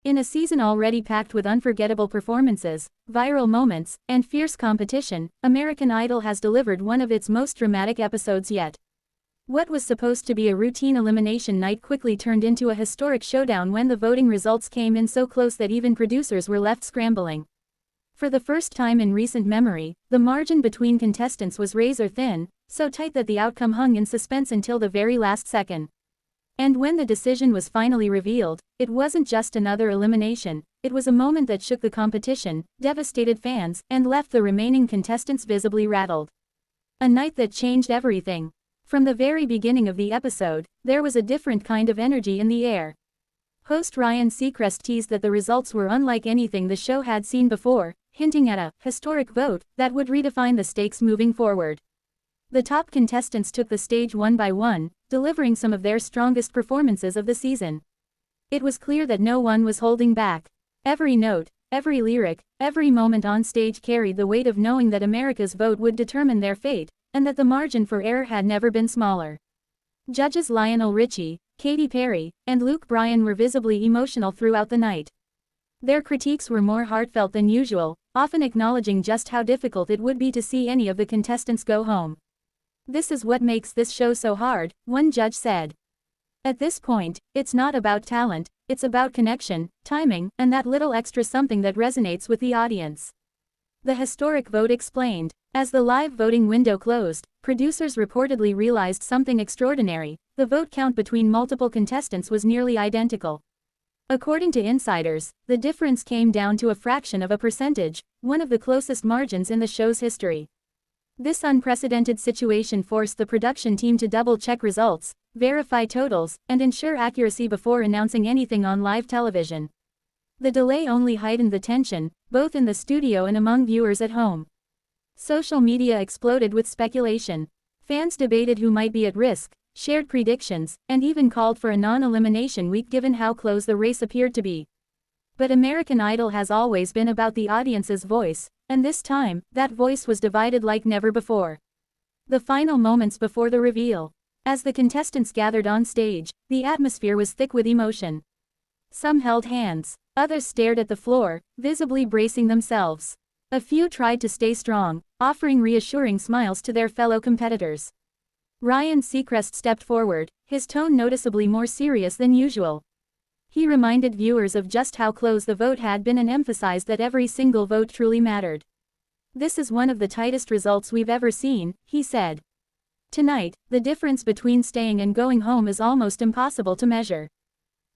In a season already packed with unforgettable performances, viral moments, and fierce competition, American Idol has delivered one of its most dramatic episodes yet. What was supposed to be a routine elimination night quickly turned into a historic showdown when the voting results came in so close that even producers were left scrambling. For the first time in recent memory, the margin between contestants was razor thin, so tight that the outcome hung in suspense until the very last second. And when the decision was finally revealed, it wasn't just another elimination, it was a moment that shook the competition, devastated fans, and left the remaining contestants visibly rattled. A night that changed everything. From the very beginning of the episode, there was a different kind of energy in the air. Host Ryan Seacrest teased that the results were unlike anything the show had seen before, hinting at a historic vote that would redefine the stakes moving forward. The top contestants took the stage one by one, delivering some of their strongest performances of the season. It was clear that no one was holding back. Every note, every lyric, every moment on stage carried the weight of knowing that America's vote would determine their fate, and that the margin for error had never been smaller. Judges Lionel Richie, Katy Perry, and Luke Bryan were visibly emotional throughout the night. Their critiques were more heartfelt than usual, often acknowledging just how difficult it would be to see any of the contestants go home. "This is what makes this show so hard," one judge said. "At this point, it's not about talent, it's about connection, timing, and that little extra something that resonates with the audience." The historic vote explained. As the live voting window closed, producers reportedly realized something extraordinary: the vote count between multiple contestants was nearly identical. According to insiders, the difference came down to a fraction of a percentage, one of the closest margins in the show's history. This unprecedented situation forced the production team to double-check results, verify totals, and ensure accuracy before announcing anything on live television. The delay only heightened the tension, both in the studio and among viewers at home. Social media exploded with speculation. Fans debated who might be at risk, shared predictions, and even called for a non-elimination week given how close the race appeared to be. But American Idol has always been about the audience's voice, and this time, that voice was divided like never before. The final moments before the reveal. As the contestants gathered on stage, the atmosphere was thick with emotion. Some held hands, others stared at the floor, visibly bracing themselves. A few tried to stay strong, offering reassuring smiles to their fellow competitors. Ryan Seacrest stepped forward, his tone noticeably more serious than usual. He reminded viewers of just how close the vote had been and emphasized that every single vote truly mattered. "This is one of the tightest results we've ever seen," he said. "Tonight, the difference between staying and going home is almost impossible to measure."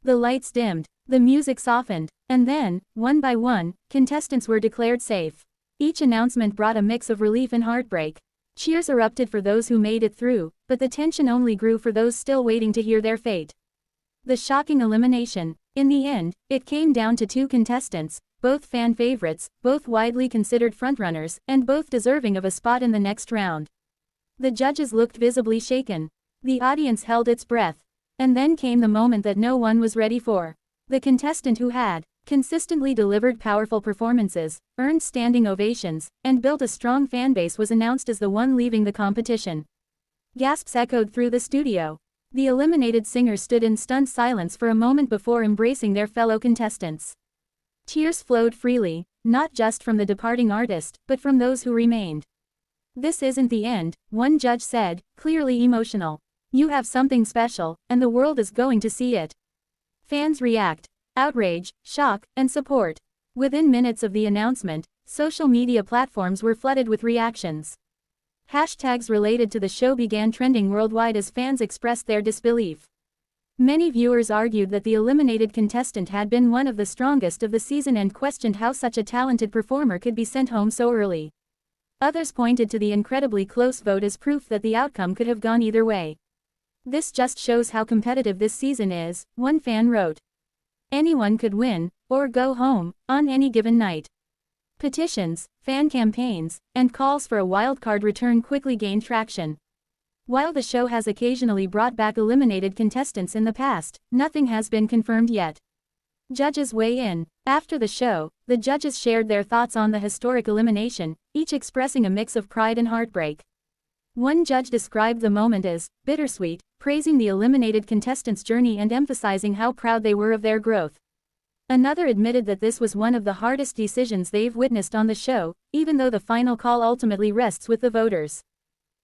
The lights dimmed, the music softened, and then, one by one, contestants were declared safe. Each announcement brought a mix of relief and heartbreak. Cheers erupted for those who made it through, but the tension only grew for those still waiting to hear their fate. The shocking elimination. In the end, it came down to two contestants, both fan favorites, both widely considered frontrunners, and both deserving of a spot in the next round. The judges looked visibly shaken. The audience held its breath. And then came the moment that no one was ready for. The contestant who had consistently delivered powerful performances, earned standing ovations, and built a strong fanbase was announced as the one leaving the competition. Gasps echoed through the studio. The eliminated singer stood in stunned silence for a moment before embracing their fellow contestants. Tears flowed freely, not just from the departing artist, but from those who remained. "This isn't the end," one judge said, clearly emotional. "You have something special, and the world is going to see it." Fans react. Outrage, shock, and support. Within minutes of the announcement, social media platforms were flooded with reactions. Hashtags related to the show began trending worldwide as fans expressed their disbelief. Many viewers argued that the eliminated contestant had been one of the strongest of the season and questioned how such a talented performer could be sent home so early. Others pointed to the incredibly close vote as proof that the outcome could have gone either way. "This just shows how competitive this season is," one fan wrote. "Anyone could win, or go home, on any given night." Petitions, fan campaigns, and calls for a wildcard return quickly gained traction. While the show has occasionally brought back eliminated contestants in the past, nothing has been confirmed yet. Judges weigh in. After the show, the judges shared their thoughts on the historic elimination, each expressing a mix of pride and heartbreak. One judge described the moment as bittersweet, praising the eliminated contestants' journey and emphasizing how proud they were of their growth. Another admitted that this was one of the hardest decisions they've witnessed on the show, even though the final call ultimately rests with the voters.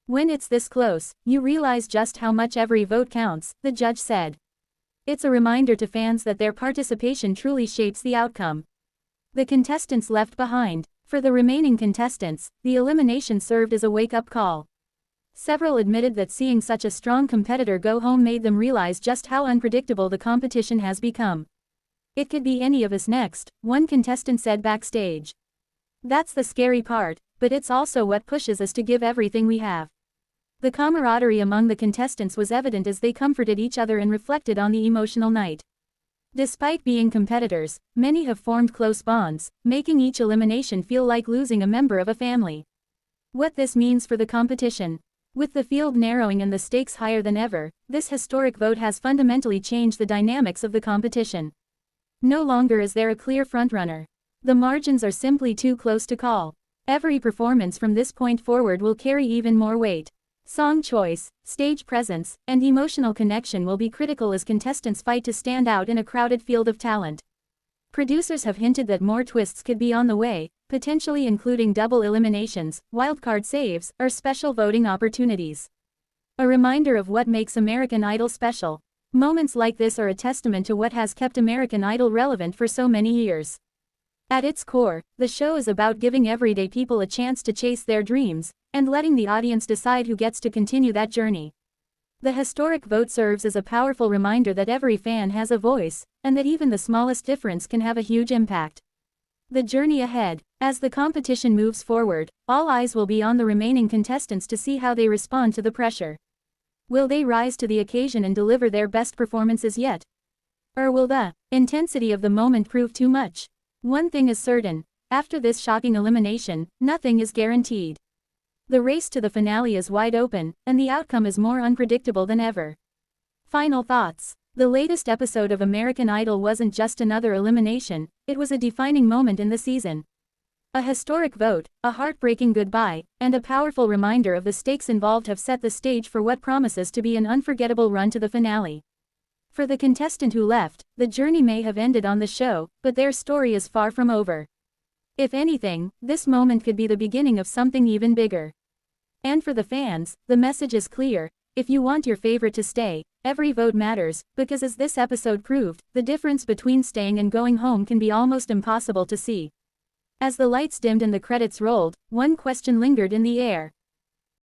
When it's this close, you realize just how much every vote counts, the judge said. It's a reminder to fans that their participation truly shapes the outcome. The contestants left behind. For the remaining contestants, the elimination served as a wake-up call. Several admitted that seeing such a strong competitor go home made them realize just how unpredictable the competition has become. "It could be any of us next," one contestant said backstage. "That's the scary part, but it's also what pushes us to give everything we have." The camaraderie among the contestants was evident as they comforted each other and reflected on the emotional night. Despite being competitors, many have formed close bonds, making each elimination feel like losing a member of a family. What this means for the competition. With the field narrowing and the stakes higher than ever, this historic vote has fundamentally changed the dynamics of the competition. No longer is there a clear frontrunner. The margins are simply too close to call. Every performance from this point forward will carry even more weight. Song choice, stage presence, and emotional connection will be critical as contestants fight to stand out in a crowded field of talent. Producers have hinted that more twists could be on the way, potentially including double eliminations, wildcard saves, or special voting opportunities. A reminder of what makes American Idol special. Moments like this are a testament to what has kept American Idol relevant for so many years. At its core, the show is about giving everyday people a chance to chase their dreams, and letting the audience decide who gets to continue that journey. The historic vote serves as a powerful reminder that every fan has a voice, and that even the smallest difference can have a huge impact. The journey ahead. As the competition moves forward, all eyes will be on the remaining contestants to see how they respond to the pressure. Will they rise to the occasion and deliver their best performances yet? Or will the intensity of the moment prove too much? One thing is certain, after this shocking elimination, nothing is guaranteed. The race to the finale is wide open, and the outcome is more unpredictable than ever. Final thoughts. The latest episode of American Idol wasn't just another elimination, it was a defining moment in the season. A historic vote, a heartbreaking goodbye, and a powerful reminder of the stakes involved have set the stage for what promises to be an unforgettable run to the finale. For the contestant who left, the journey may have ended on the show, but their story is far from over. If anything, this moment could be the beginning of something even bigger. And for the fans, the message is clear: if you want your favorite to stay, every vote matters, because as this episode proved, the difference between staying and going home can be almost impossible to see. As the lights dimmed and the credits rolled, one question lingered in the air.